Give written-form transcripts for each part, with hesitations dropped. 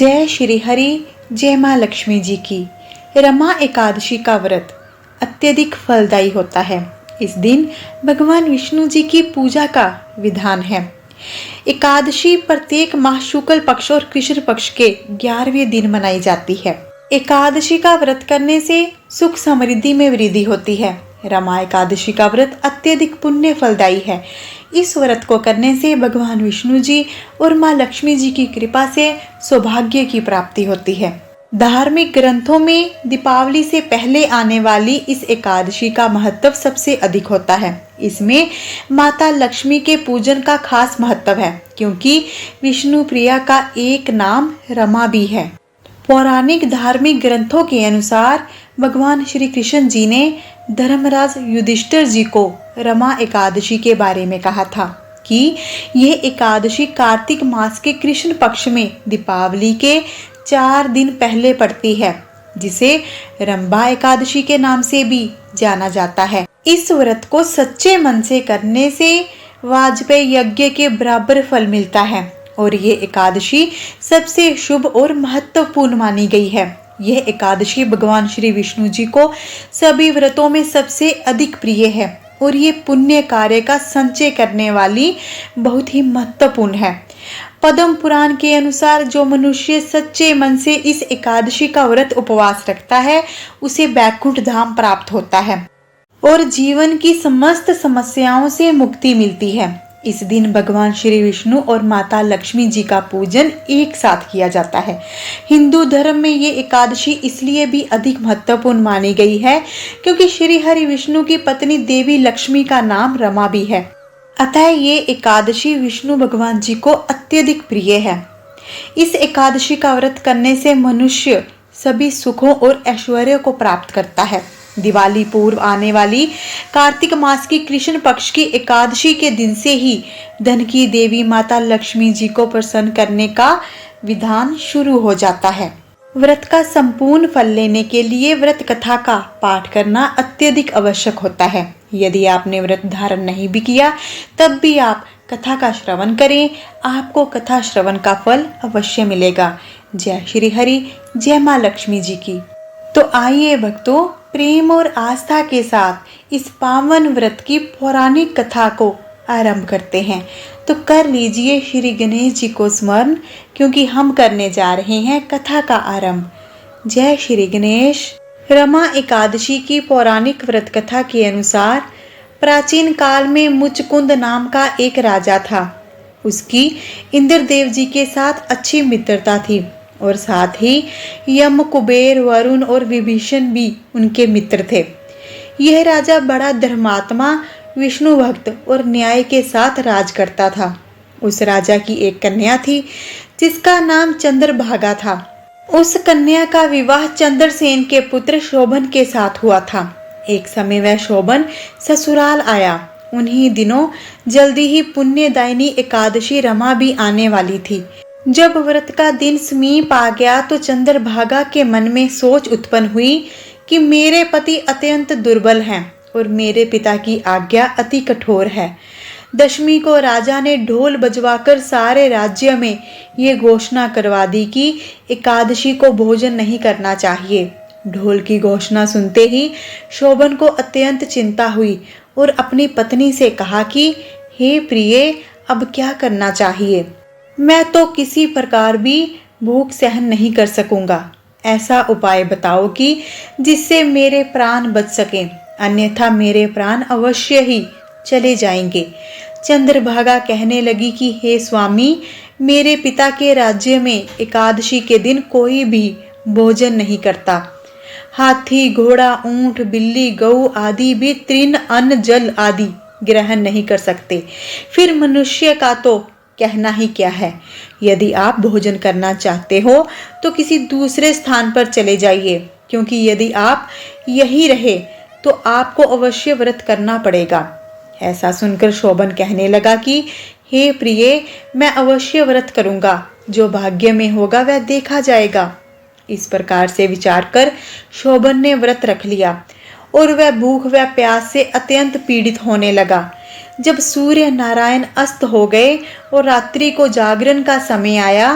जय श्री हरि। जय माँ लक्ष्मी जी की। रमा एकादशी का व्रत अत्यधिक फलदायी होता है। इस दिन भगवान विष्णु जी की पूजा का विधान है। एकादशी प्रत्येक माह शुक्ल पक्ष और कृष्ण पक्ष के 11वें दिन मनाई जाती है। एकादशी का व्रत करने से सुख समृद्धि में वृद्धि होती है। रमा एकादशी का व्रत अत्यधिक पुण्य फलदायी है। इस व्रत को करने से भगवान विष्णु जी और माँ लक्ष्मी जी की कृपा से सौभाग्य की प्राप्ति होती है। धार्मिक ग्रंथों में दीपावली से पहले आने वाली इस एकादशी का महत्व सबसे अधिक होता है। इसमें माता लक्ष्मी के पूजन का खास महत्व है, क्योंकि विष्णु प्रिया का एक नाम रमा भी है। पौराणिक धार्मिक ग्रंथों के अनुसार भगवान श्री कृष्ण जी ने धर्मराज युधिष्ठिर जी को रमा एकादशी के बारे में कहा था कि यह एकादशी कार्तिक मास के कृष्ण पक्ष में दीपावली के 4 दिन पहले पड़ती है, जिसे रंभा एकादशी के नाम से भी जाना जाता है। इस व्रत को सच्चे मन से करने से वाजपेयी यज्ञ के बराबर फल मिलता है और ये एकादशी सबसे शुभ और महत्वपूर्ण मानी गई है। यह एकादशी भगवान श्री विष्णु जी को सभी व्रतों में सबसे अधिक प्रिय है और ये पुण्य कार्य का संचय करने वाली बहुत ही महत्वपूर्ण है। पद्म पुराण के अनुसार जो मनुष्य सच्चे मन से इस एकादशी का व्रत उपवास रखता है, उसे बैकुंठ धाम प्राप्त होता है और जीवन की समस्त समस्याओं से मुक्ति मिलती है। इस दिन भगवान श्री विष्णु और माता लक्ष्मी जी का पूजन एक साथ किया जाता है। हिंदू धर्म में ये एकादशी इसलिए भी अधिक महत्वपूर्ण मानी गई है क्योंकि श्री हरि विष्णु की पत्नी देवी लक्ष्मी का नाम रमा भी है। अतः ये एकादशी विष्णु भगवान जी को अत्यधिक प्रिय है। इस एकादशी का व्रत करने से मनुष्य सभी सुखों और ऐश्वर्य को प्राप्त करता है। दिवाली पूर्व आने वाली कार्तिक मास की कृष्ण पक्ष की एकादशी के दिन से ही धन की देवी माता लक्ष्मी जी को प्रसन्न करने का विधान शुरू हो जाता है। व्रत का संपूर्ण फल लेने के लिए व्रत कथा का पाठ करना अत्यधिक आवश्यक होता है। यदि आपने व्रत धारण नहीं भी किया, तब भी आप कथा का श्रवण करें, आपको कथा श्रवण का फल अवश्य मिलेगा। जय श्री हरि। जय माँ लक्ष्मी जी की। तो आइए भक्तों, प्रेम और आस्था के साथ इस पावन व्रत की पौराणिक कथा को आरंभ करते हैं। तो कर लीजिए श्री गणेश जी को स्मरण, क्योंकि हम करने जा रहे हैं कथा का आरंभ। जय श्री गणेश। रमा एकादशी की पौराणिक व्रत कथा के अनुसार प्राचीन काल में मुचकुंद नाम का एक राजा था। उसकी इंद्रदेव जी के साथ अच्छी मित्रता थी और साथ ही यम, कुबेर, वरुण और विभीषण भी उनके मित्र थे। यह राजा बड़ा धर्मात्मा, विष्णु भक्त और न्याय के साथ राज करता था। उस राजा की एक कन्या थी जिसका नाम चंद्रभागा था। उस कन्या का विवाह चंद्रसेन के पुत्र शोभन के साथ हुआ था। एक समय वह शोभन ससुराल आया। उन्हीं दिनों जल्दी ही पुण्यदायिनी एकादशी रमा भी आने वाली थी। जब व्रत का दिन समीप आ गया तो चंद्रभागा के मन में सोच उत्पन्न हुई कि मेरे पति अत्यंत दुर्बल हैं और मेरे पिता की आज्ञा अति कठोर है। दशमी को राजा ने ढोल बजवाकर सारे राज्य में ये घोषणा करवा दी कि एकादशी को भोजन नहीं करना चाहिए। ढोल की घोषणा सुनते ही शोभन को अत्यंत चिंता हुई और अपनी पत्नी से कहा कि हे प्रिय, अब क्या करना चाहिए? मैं तो किसी प्रकार भी भूख सहन नहीं कर सकूंगा। ऐसा उपाय बताओ कि जिससे मेरे प्राण बच सकें, अन्यथा मेरे प्राण अवश्य ही चले जाएंगे। चंद्रभागा कहने लगी कि हे स्वामी, मेरे पिता के राज्य में एकादशी के दिन कोई भी भोजन नहीं करता। हाथी, घोड़ा, ऊंट, बिल्ली, गऊ आदि भी तृण, अन्न, जल आदि ग्रहण नहीं कर सकते। फिर मनुष्य का तो कहना ही क्या है। यदि आप भोजन करना चाहते हो तो किसी दूसरे स्थान पर चले जाइए, क्योंकि यदि आप यहीं रहे तो आपको अवश्य व्रत करना पड़ेगा। ऐसा सुनकर शोभन कहने लगा कि हे प्रिय, मैं अवश्य व्रत करूंगा। जो भाग्य में होगा वह देखा जाएगा। इस प्रकार से विचार कर शोभन ने व्रत रख लिया और वह भूख व प्यास से अत्यंत पीड़ित होने लगा। जब सूर्य नारायण अस्त हो गए और रात्रि को जागरण का समय आया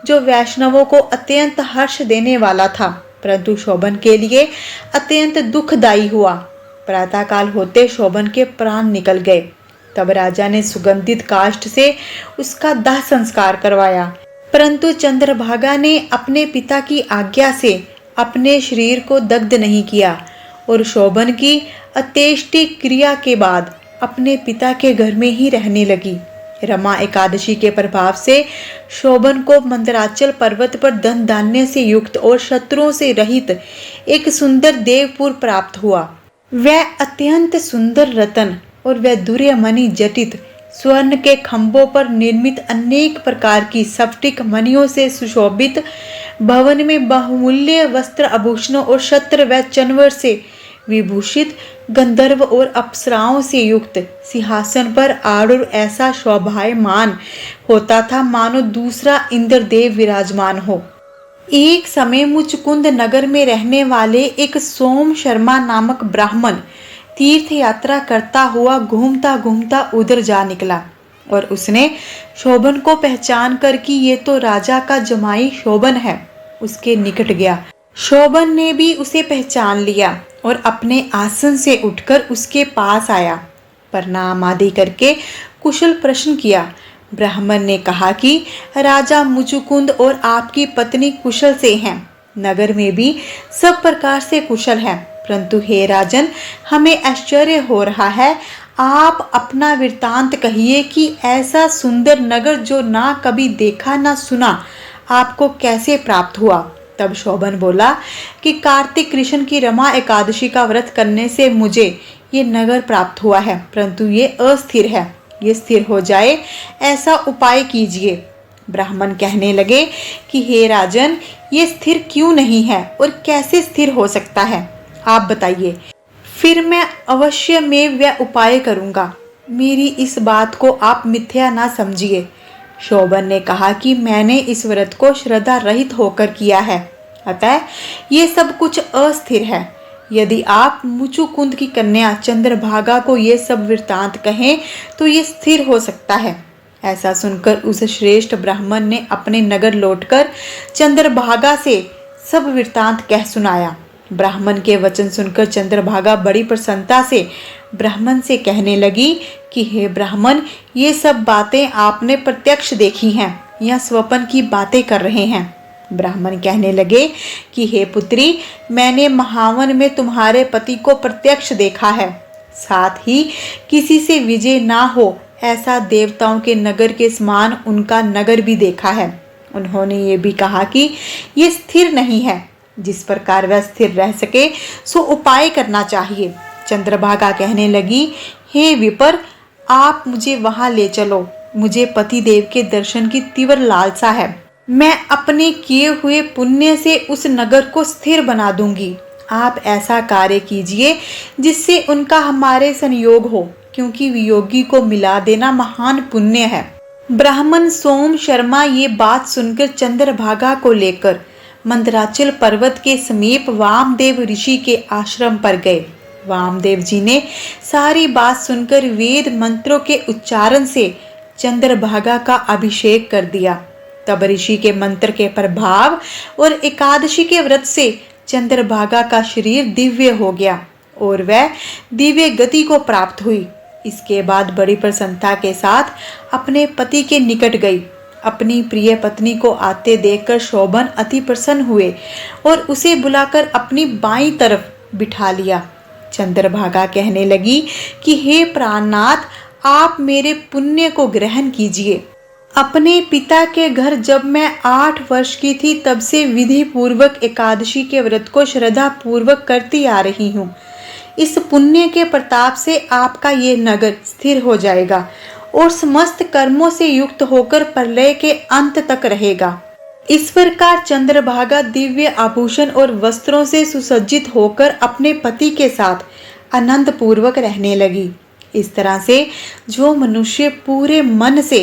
जो वैष्णवों को अत्यंत हर्ष देने वाला था, परंतु शोभन के लिए अत्यंत दुखदायी हुआ। प्रातःकाल होते शोभन के प्राण निकल गए। तब राजा ने सुगंधित काष्ठ से उसका दाह संस्कार करवाया, परंतु चंद्रभागा ने अपने पिता की आज्ञा से अपने शरीर को दग्ध नहीं किया और शोभन की अंत्येष्टि क्रिया के बाद अपने पिता के घर में ही रहने लगी। रमा एकादशी के प्रभाव से शोभन को मंदराचल पर्वत पर धन धान्य से युक्त और शत्रुओं से रहित एक सुंदर देवपुर प्राप्त हुआ। वह अत्यंत सुंदर रतन और वह दुर्यमणि जटित स्वर्ण के खंभों पर निर्मित अनेक प्रकार की स्फटिक मणियों से सुशोभित भवन में बहुमूल्य वस्त्र आभूषणों और शस्त्र व चनवर से विभूषित गंधर्व और अप्सराओं से युक्त सिंहासन पर आरूढ़ ऐसा शोभायमान होता था मानो दूसरा इंद्रदेव विराजमान हो। एक समय मुचकुंद नगर में रहने वाले एक सोम शर्मा नामक ब्राह्मण तीर्थ यात्रा करता हुआ घूमता घूमता उधर जा निकला और उसने शोभन को पहचान कर कि ये तो राजा का जमाई शोभन है, उसके निकट गया। शोभन ने भी उसे पहचान लिया और अपने आसन से उठकर उसके पास आया। प्रणाम आदि करके कुशल प्रश्न किया। ब्राह्मण ने कहा कि राजा मुचुकुंद और आपकी पत्नी कुशल से हैं, नगर में भी सब प्रकार से कुशल हैं, परंतु हे राजन, हमें आश्चर्य हो रहा है। आप अपना वृत्तांत कहिए कि ऐसा सुंदर नगर जो ना कभी देखा ना सुना आपको कैसे प्राप्त हुआ। तब शोभन बोला कि कार्तिक कृष्ण की रमा एकादशी का व्रत करने से मुझे ये नगर प्राप्त हुआ है, परंतु ये अस्थिर है, ये स्थिर हो जाए ऐसा उपाय कीजिए। ब्राह्मण कहने लगे कि हे राजन, ये स्थिर क्यों नहीं है और कैसे स्थिर हो सकता है, आप बताइए, फिर मैं अवश्य में वह उपाय करूंगा। मेरी इस बात को आप मिथ्या ना समझिए। शोभन ने कहा कि मैंने इस व्रत को श्रद्धा रहित होकर किया है, अतः ये सब कुछ अस्थिर है। यदि आप मुचुकुंद की कन्या चंद्रभागा को ये सब वृत्तांत कहें तो ये स्थिर हो सकता है। ऐसा सुनकर उस श्रेष्ठ ब्राह्मण ने अपने नगर लौटकर चंद्रभागा से सब वृत्तांत कह सुनाया। ब्राह्मण के वचन सुनकर चंद्रभागा बड़ी प्रसन्नता से ब्राह्मण से कहने लगी कि हे ब्राह्मण, ये सब बातें आपने प्रत्यक्ष देखी हैं या स्वप्न की बातें कर रहे हैं। ब्राह्मण कहने लगे कि हे पुत्री, मैंने महावन में तुम्हारे पति को प्रत्यक्ष देखा है, साथ ही किसी से विजय ना हो ऐसा देवताओं के नगर के समान उनका नगर भी देखा है। उन्होंने ये भी कहा कि ये स्थिर नहीं है, जिस प्रकार वह स्थिर रह सके सो उपाय करना चाहिए। चंद्रभागा कहने लगी, हे विपर, आप मुझे वहां ले चलो, मुझे पति देव के दर्शन की तीव्र लालसा है। मैं अपने किए हुए पुण्य से उस नगर को स्थिर बना दूंगी। आप ऐसा कार्य कीजिए जिससे उनका हमारे संयोग हो, क्योंकि वियोगी को मिला देना महान पुण्य है। ब्राह्मण सोम शर्मा ये बात सुनकर चंद्रभागा को लेकर मंदराचल पर्वत के समीप वामदेव ऋषि के आश्रम पर गए। वामदेव जी ने सारी बात सुनकर वेद मंत्रों के उच्चारण से चंद्रभागा का अभिषेक कर दिया। तब ऋषि के मंत्र के प्रभाव और एकादशी के व्रत से चंद्रभागा का शरीर दिव्य हो गया और वह दिव्य गति को प्राप्त हुई। इसके बाद बड़ी प्रसन्नता के साथ अपने पति के निकट गई। अपनी प्रिय पत्नी को आते देखकर शोभन अति प्रसन्न हुए और उसे बुलाकर अपनी बाईं तरफ बिठा लिया। चंद्रभागा कहने लगी कि हे प्राणनाथ, आप मेरे पुण्य को ग्रहण कीजिए। अपने पिता के घर जब मैं 8 वर्ष की थी तब से विधि पूर्वक एकादशी के व्रत को श्रद्धा पूर्वक करती आ रही हूँ। इस पुण्य के प्रताप से आपका ये नगर स्थिर हो जाएगा और समस्त कर्मों से युक्त होकर प्रलय के अंत तक रहेगा। इस प्रकार चंद्रभागा दिव्य आभूषण और वस्त्रों से सुसज्जित होकर अपने पति के साथ आनंद पूर्वक रहने लगी। इस तरह से जो मनुष्य पूरे मन से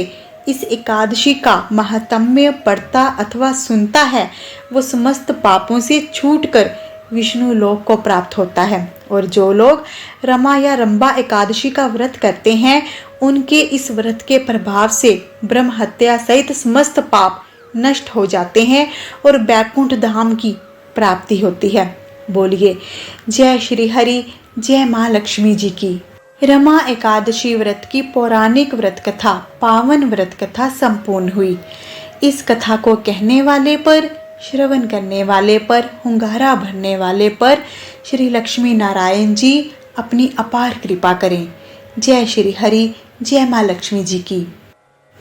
इस एकादशी का महात्म्य पढ़ता अथवा सुनता है, वो समस्त पापों से छूटकर विष्णु लोक को प्राप्त होता है। और जो लोग रमा या रंबा एकादशी का व्रत करते हैं, उनके इस व्रत के प्रभाव से ब्रह्म हत्या सहित समस्त पाप नष्ट हो जाते हैं और बैकुंठ धाम की प्राप्ति होती है। बोलिए जय श्री हरि, जय माँ लक्ष्मी जी की। रमा एकादशी व्रत की पौराणिक व्रत कथा, पावन व्रत कथा संपूर्ण हुई। इस कथा को कहने वाले पर, श्रवण करने वाले पर, हुंगारा भरने वाले पर श्री लक्ष्मी नारायण जी अपनी अपार कृपा करें। जय श्री हरि, जय माँ लक्ष्मी जी की।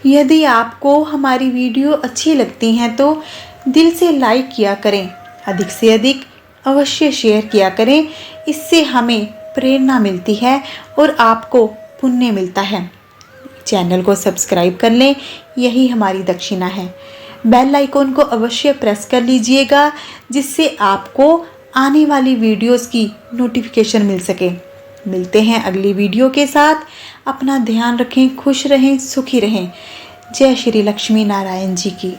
यदि आपको हमारी वीडियो अच्छी लगती हैं तो दिल से लाइक किया करें, अधिक से अधिक अवश्य शेयर किया करें। इससे हमें प्रेरणा मिलती है और आपको पुण्य मिलता है। चैनल को सब्सक्राइब कर लें, यही हमारी दक्षिणा है। बेल आइकॉन को अवश्य प्रेस कर लीजिएगा, जिससे आपको आने वाली वीडियोस की नोटिफिकेशन मिल सके। मिलते हैं अगली वीडियो के साथ। अपना ध्यान रखें, खुश रहें, सुखी रहें। जय श्री लक्ष्मी नारायण जी की।